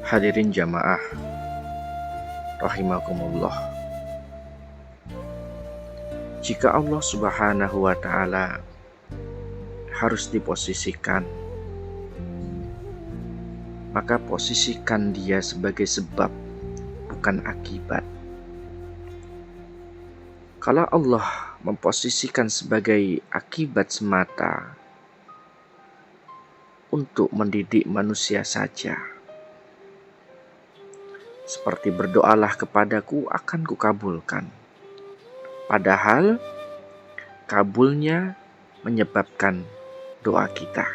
Hadirin jamaah rahimakumullah. Jika Allah Subhanahu wa ta'ala harus diposisikan, maka posisikan dia sebagai sebab, bukan akibat. Kalau Allah memposisikan sebagai akibat semata untuk mendidik manusia saja, seperti berdoalah kepadaku akan kukabulkan. Padahal kabulnya menyebabkan doa kita.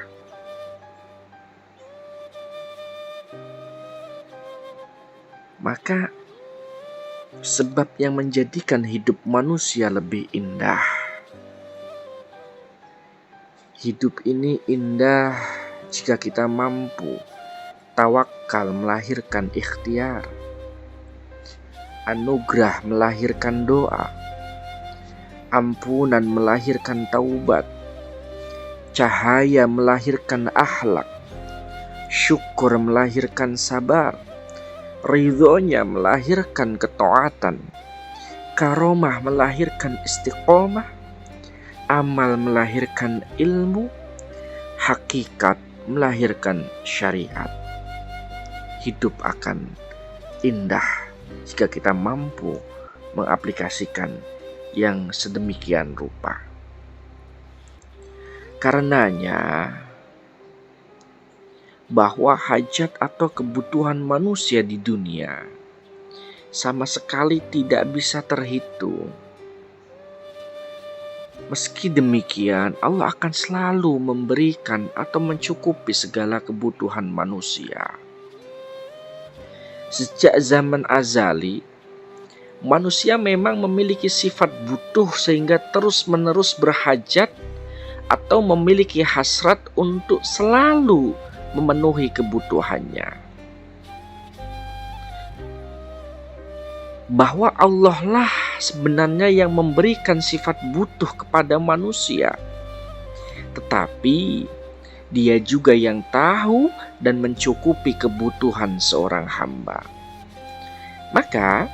Maka sebab yang menjadikan hidup manusia lebih indah. Hidup ini indah jika kita mampu tawakal melahirkan ikhtiar, anugerah melahirkan doa, ampunan melahirkan taubat, cahaya melahirkan akhlak, syukur melahirkan sabar, ridhonya melahirkan ketaatan, karomah melahirkan istiqomah, amal melahirkan ilmu, hakikat melahirkan syariat. Hidup akan indah jika kita mampu mengaplikasikan yang sedemikian rupa. Karenanya, bahwa hajat atau kebutuhan manusia di dunia sama sekali tidak bisa terhitung. Meski demikian, Allah akan selalu memberikan atau mencukupi segala kebutuhan manusia. Sejak zaman azali, manusia memang memiliki sifat butuh sehingga terus-menerus berhajat atau memiliki hasrat untuk selalu memenuhi kebutuhannya. Bahwa Allah lah sebenarnya yang memberikan sifat butuh kepada manusia. Tetapi Dia juga yang tahu dan mencukupi kebutuhan seorang hamba. Maka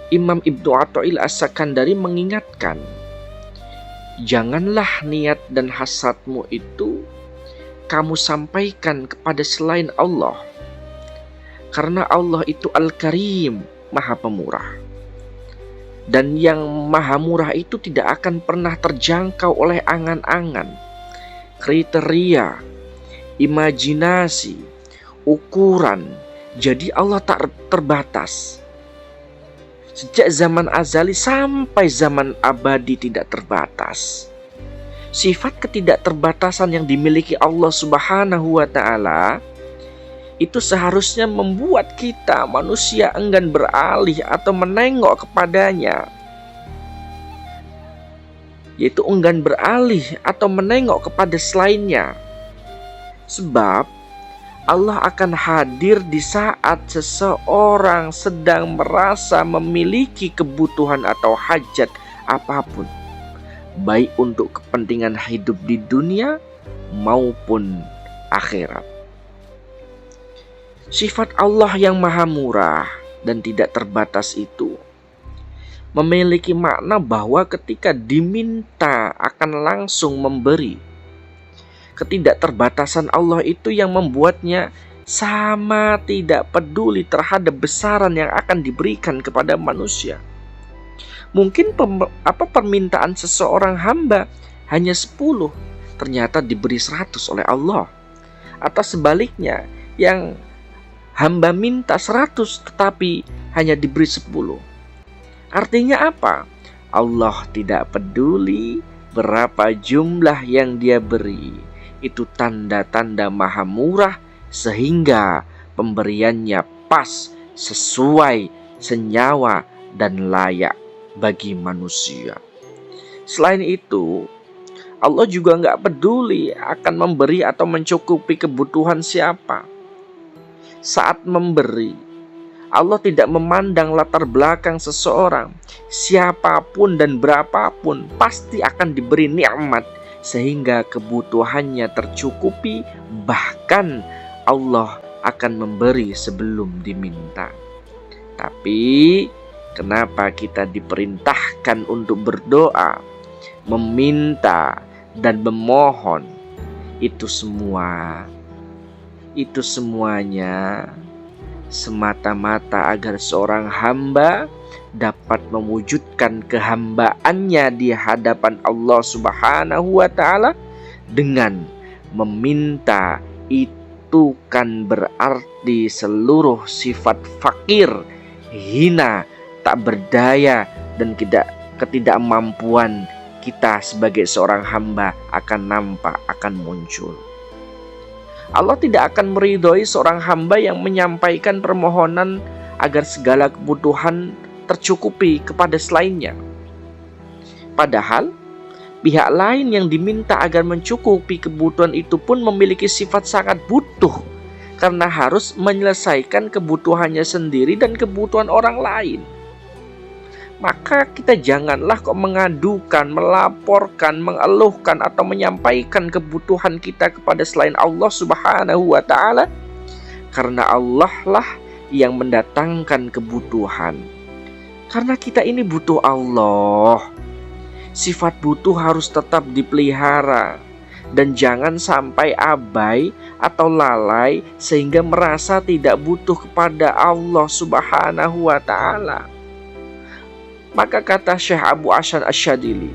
Imam Ibnu Athaillah As-Sakandari mengingatkan, janganlah niat dan hasratmu itu kamu sampaikan kepada selain Allah, karena Allah itu Al-Karim, Maha Pemurah. Dan yang Maha Murah itu tidak akan pernah terjangkau oleh angan-angan, kriteria, imajinasi, ukuran. Jadi Allah tak terbatas. Sejak zaman azali sampai zaman abadi tidak terbatas. Sifat ketidakterbatasan yang dimiliki Allah Subhanahu wa ta'ala itu seharusnya membuat kita manusia enggan beralih atau menengok kepadanya, yaitu enggan beralih atau menengok kepada selainnya. Sebab Allah akan hadir di saat seseorang sedang merasa memiliki kebutuhan atau hajat apapun, baik untuk kepentingan hidup di dunia maupun akhirat. Sifat Allah yang maha murah dan tidak terbatas itu memiliki makna bahwa ketika diminta akan langsung memberi. Ketidakterbatasan Allah itu yang membuatnya sama tidak peduli terhadap besaran yang akan diberikan kepada manusia. Mungkin permintaan seseorang hamba hanya 10, ternyata diberi 100 oleh Allah. Atau sebaliknya, yang hamba minta 100 tetapi hanya diberi 10. Artinya apa? Allah tidak peduli berapa jumlah yang Dia beri. Itu tanda-tanda maha murah sehingga pemberiannya pas, sesuai, senyawa, dan layak bagi manusia. Selain itu, Allah juga gak peduli akan memberi atau mencukupi kebutuhan siapa. Saat memberi, Allah tidak memandang latar belakang seseorang. Siapapun dan berapapun pasti akan diberi nikmat sehingga kebutuhannya tercukupi. Bahkan Allah akan memberi sebelum diminta. Tapi kenapa kita diperintahkan untuk berdoa, meminta, dan memohon? Itu semuanya semata-mata agar seorang hamba dapat mewujudkan kehambaannya di hadapan Allah Subhanahu wa Ta'ala. Dengan meminta itu kan berarti seluruh sifat fakir, hina, tak berdaya, dan ketidakmampuan kita sebagai seorang hamba akan nampak, akan muncul. Allah tidak akan meridhoi seorang hamba yang menyampaikan permohonan agar segala kebutuhan tercukupi kepada selainnya. Padahal pihak lain yang diminta agar mencukupi kebutuhan itu pun memiliki sifat sangat butuh, karena harus menyelesaikan kebutuhannya sendiri dan kebutuhan orang lain. Maka kita janganlah kok mengadukan, melaporkan, mengeluhkan, atau menyampaikan kebutuhan kita kepada selain Allah Subhanahu wa Ta'ala, karena Allah lah yang mendatangkan kebutuhan. Karena kita ini butuh Allah. Sifat butuh harus tetap dipelihara, dan jangan sampai abai atau lalai sehingga merasa tidak butuh kepada Allah Subhanahu wa Ta'ala. Maka kata Syekh Abu Hasan Asyadili,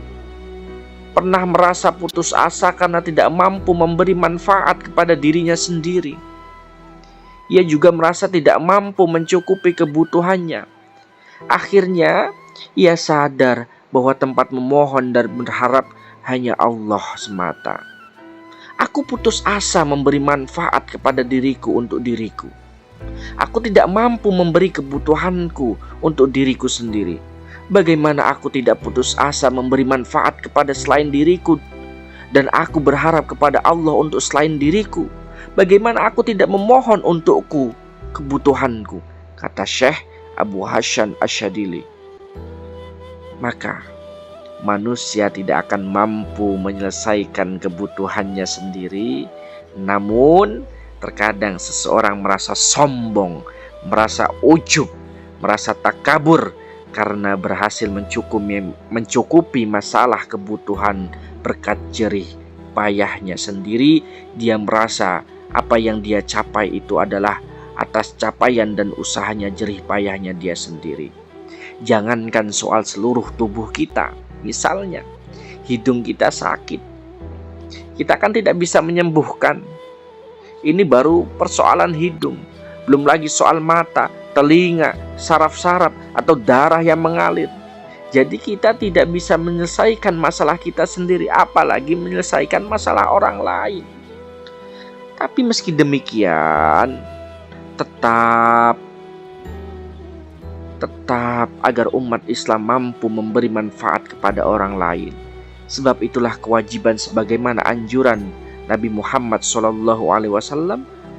pernah merasa putus asa karena tidak mampu memberi manfaat kepada dirinya sendiri. Ia juga merasa tidak mampu mencukupi kebutuhannya. Akhirnya ia sadar bahwa tempat memohon dan berharap hanya Allah semata. Aku putus asa memberi manfaat kepada diriku untuk diriku. Aku tidak mampu memberi kebutuhanku untuk diriku sendiri. Bagaimana aku tidak putus asa memberi manfaat kepada selain diriku, dan aku berharap kepada Allah untuk selain diriku? Bagaimana aku tidak memohon untukku kebutuhanku? Kata Syekh Abu Hasan Asyadili. Maka manusia tidak akan mampu menyelesaikan kebutuhannya sendiri. Namun terkadang seseorang merasa sombong, merasa ujub, merasa takabur karena berhasil mencukupi masalah kebutuhan berkat jerih payahnya sendiri. Dia merasa apa yang dia capai itu adalah atas capaian dan usahanya jerih payahnya dia sendiri. Jangankan soal seluruh tubuh kita, misalnya hidung kita sakit, kita kan tidak bisa menyembuhkan. Ini baru persoalan hidung, belum lagi soal mata, telinga, saraf-saraf, atau darah yang mengalir. Jadi kita tidak bisa menyelesaikan masalah kita sendiri, apalagi menyelesaikan masalah orang lain. Tapi meski demikian, tetap agar umat Islam mampu memberi manfaat kepada orang lain. Sebab itulah kewajiban sebagaimana anjuran Nabi Muhammad SAW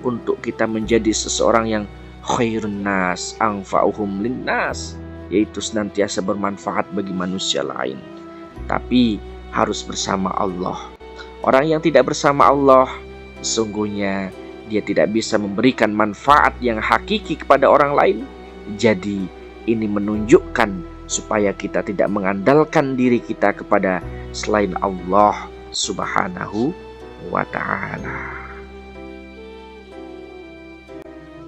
untuk kita menjadi seseorang yang khairun nas anfa'uhum linnas, yaitu senantiasa bermanfaat bagi manusia lain. Tapi harus bersama Allah. Orang yang tidak bersama Allah, sesungguhnya dia tidak bisa memberikan manfaat yang hakiki kepada orang lain. Jadi ini menunjukkan supaya kita tidak mengandalkan diri kita kepada selain Allah Subhanahu wa Ta'ala.